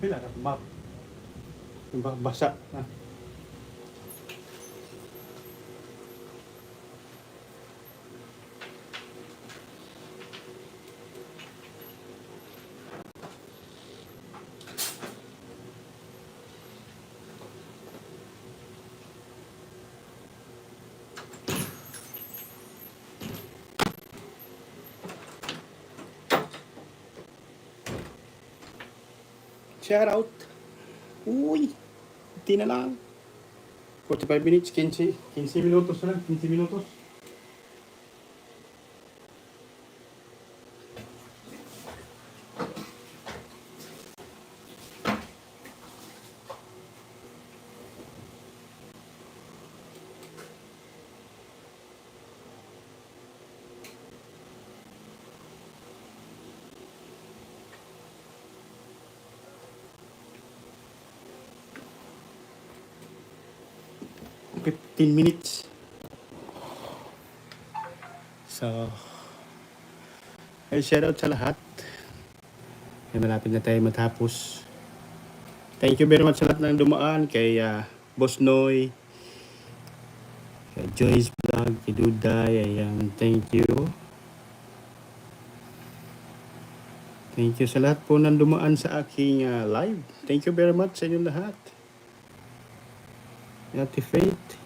Wala na map. Basa na. Shout out. Uy, hindi na lang. 45 minutes, 15 minutos na lang, 15 minutos. Fifteen minutes. So, ay shoutout sa lahat. Ay malapit na tayo matapos. Thank you very much sa lahat ng dumaan. Kay Boss Noy, kay Joyce Vlog, kay Duday. Ayan, thank you. Thank you sa lahat po ng dumaan sa aking live. Thank you very much sa inyong lahat. Ate Faith.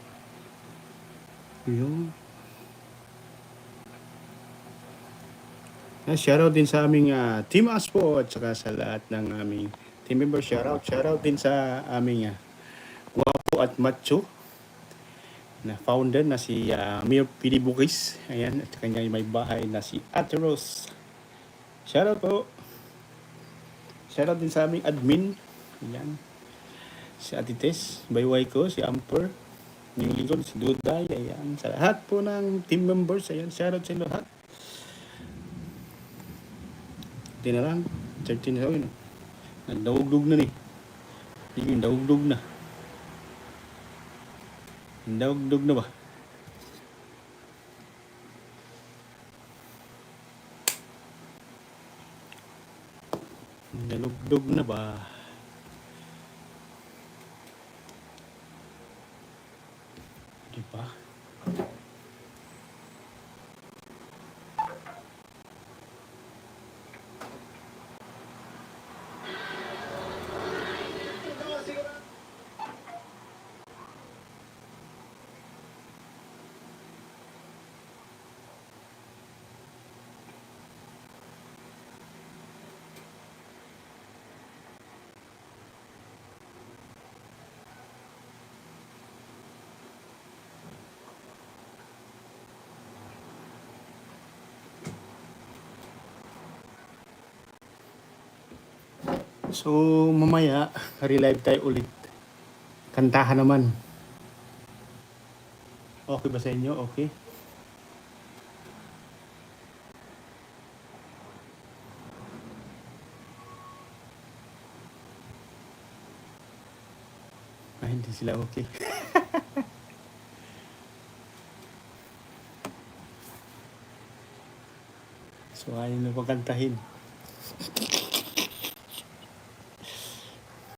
Yun. Shoutout din sa aming Team Aspo at saka sa lahat ng aming team member. Shoutout din sa aming Guapo at Macho na founder na si Mir Pili Bukis. Ayan, at kanya may bahay na si Ate Rose. Shoutout po. Shoutout din sa aming admin. Ayan. Si Ate Tess, bayway ko, si Amper, yung lingkod, si Duday. Ayan, sa lahat po ng team members. Ayan, shoutout sa lahat. Hindi na lang, 13 na yun. Nandawugdug na ni. Yung dawugdug na. Nandawugdug na ba? Nandawugdug na ba? Diba? So, mamaya, relive tayo ulit. Kantahan naman. Okay ba sa inyo? Okay. Hindi sila okay. So, ayaw na pakantahin.